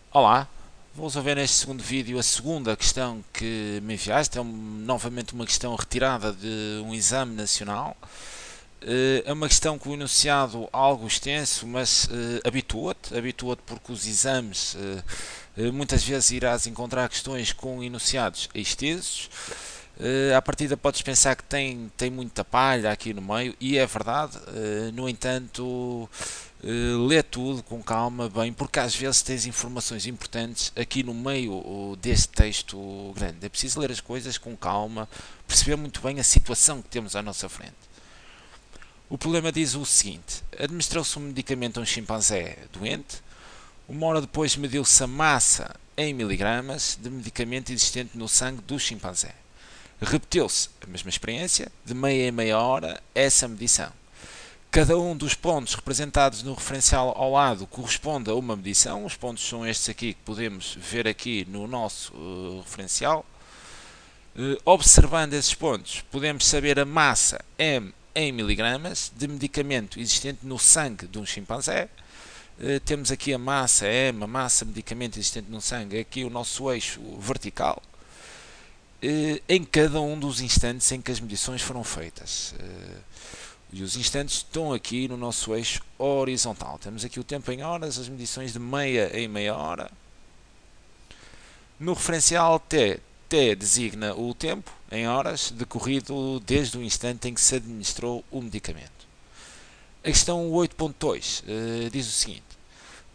Olá, vou resolver neste segundo vídeo a segunda questão que me enviaste. Novamente uma questão retirada de um exame nacional. É uma questão com o enunciado algo extenso, mas habitua-te porque os exames muitas vezes irás encontrar questões com enunciados extensos. À partida podes pensar que tem muita palha aqui no meio, e é verdade. No entanto, lê tudo com calma, bem, porque às vezes tens informações importantes aqui no meio deste texto grande. É preciso ler as coisas com calma, perceber muito bem a situação que temos à nossa frente. O problema diz o seguinte: administrou-se um medicamento a um chimpanzé doente. Uma hora depois mediu-se a massa em miligramas de medicamento existente no sangue do chimpanzé. Repetiu-se a mesma experiência, de meia em meia hora, essa medição. Cada um dos pontos representados no referencial ao lado corresponde a uma medição. Os pontos são estes aqui que podemos ver aqui no nosso referencial. Observando esses pontos, podemos saber a massa M em miligramas de medicamento existente no sangue de um chimpanzé. Temos aqui a massa M, a massa de medicamento existente no sangue, aqui o nosso eixo vertical, em cada um dos instantes em que as medições foram feitas. E os instantes estão aqui no nosso eixo horizontal. Temos aqui o tempo em horas, as medições de meia em meia hora. No referencial T designa o tempo em horas decorrido desde o instante em que se administrou o medicamento. A questão 8.2 diz o seguinte: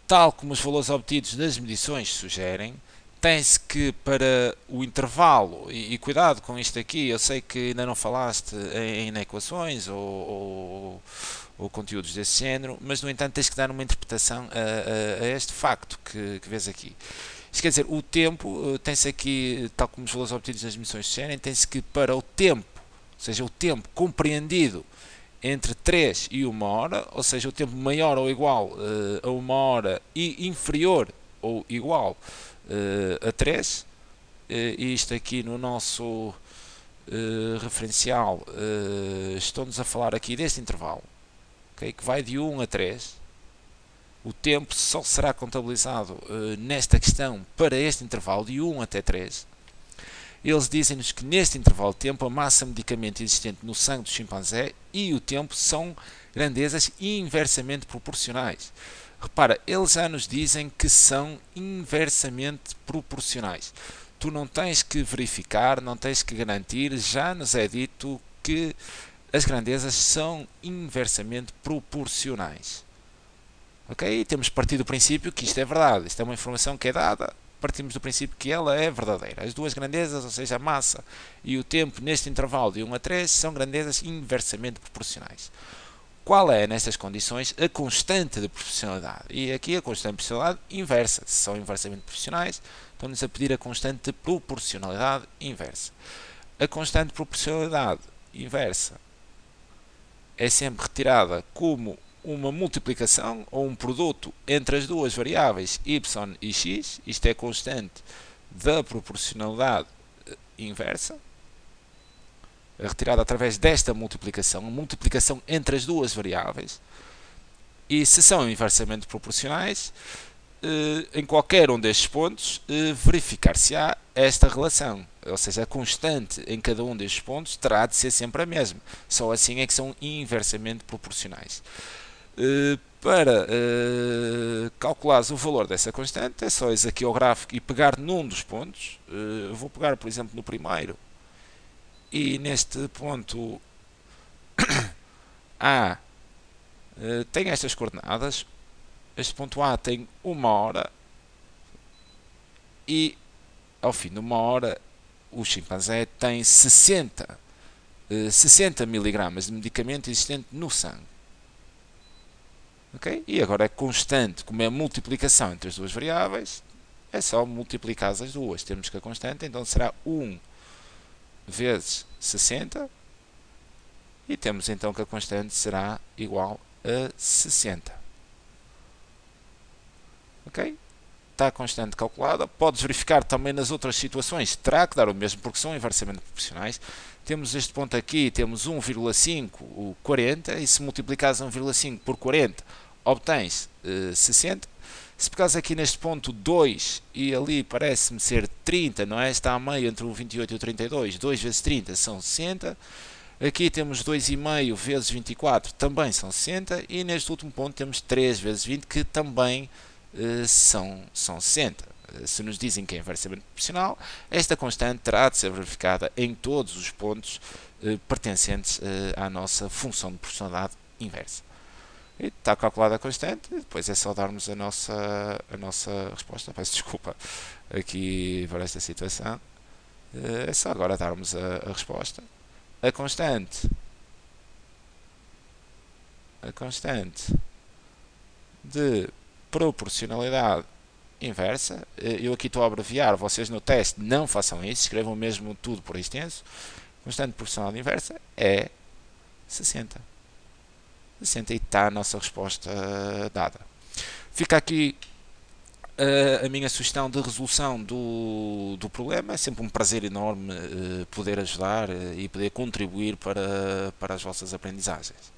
tal como os valores obtidos das medições sugerem, tem-se que para o intervalo, e cuidado com isto aqui, eu sei que ainda não falaste em equações ou conteúdos desse género, mas no entanto tens que dar uma interpretação a este facto que vês aqui. Isto quer dizer, o tempo, tem-se aqui, tal como os valores obtidos nas medições sugerem, tem-se que para o tempo, ou seja, o tempo compreendido entre 3 e 1 hora, ou seja, o tempo maior ou igual a 1 hora e inferior ou igual a 3, e isto aqui no nosso referencial, estão-nos a falar aqui deste intervalo, okay, que vai de 1 a 3. O tempo só será contabilizado nesta questão para este intervalo de 1 até 3. Eles dizem-nos que neste intervalo de tempo a massa medicamento existente no sangue do chimpanzé e o tempo são grandezas inversamente proporcionais. Repara, eles já nos dizem que são inversamente proporcionais. Tu não tens que verificar, não tens que garantir, já nos é dito que as grandezas são inversamente proporcionais. Ok? Temos que partir do princípio que isto é verdade. Isto é uma informação que é dada. Partimos do princípio que ela é verdadeira. As duas grandezas, ou seja, a massa e o tempo neste intervalo de 1 a 3, são grandezas inversamente proporcionais. Qual é, nestas condições, a constante de proporcionalidade? E aqui a constante de proporcionalidade inversa. Se são inversamente proporcionais, estão-nos a pedir a constante de proporcionalidade inversa. A constante de proporcionalidade inversa é sempre retirada como uma multiplicação ou um produto entre as duas variáveis y e x. Isto é constante da proporcionalidade inversa, retirada através desta multiplicação, a multiplicação entre as duas variáveis. E se são inversamente proporcionais, em qualquer um destes pontos verificar-se-á esta relação, ou seja, a constante em cada um destes pontos terá de ser sempre a mesma. Só assim é que são inversamente proporcionais. Para calculares o valor dessa constante, é só ir aqui ao gráfico e pegar num dos pontos. Eu vou pegar, por exemplo, no primeiro, e neste ponto A tem estas coordenadas. Este ponto A tem 1 hora e ao fim de 1 hora o chimpanzé tem 60 miligramas de medicamento existente no sangue. Okay? E agora é constante, como é a multiplicação entre as duas variáveis, é só multiplicar as duas. Temos que a constante, então será 1 vezes 60, e temos então que a constante será igual a 60. Ok? Está a constante calculada. Podes verificar também nas outras situações, terá que dar o mesmo porque são inversamente proporcionais. Temos este ponto aqui, temos 1,5, o 40, e se multiplicares 1,5 por 40, obtens 60. Se pegares aqui neste ponto 2 e ali parece-me ser 30, não é? Está a meio entre o 28 e o 32. 2 vezes 30 são 60. Aqui temos 2,5 vezes 24, também são 60. E neste último ponto temos 3 vezes 20, que também são 60. Se nos dizem que é inversamente proporcional, esta constante terá de ser verificada em todos os pontos pertencentes à nossa função de proporcionalidade inversa. E está calculada a constante, e depois é só darmos a nossa resposta. Peço desculpa aqui para esta situação. É só agora darmos a resposta. A constante de proporcionalidade inversa, eu aqui estou a abreviar, vocês no teste não façam isso, escrevam mesmo tudo por extenso. Constante de proporcionalidade inversa é 60. 60 e está a nossa resposta dada. Fica aqui a minha sugestão de resolução do problema. É sempre um prazer enorme poder ajudar e poder contribuir para as vossas aprendizagens.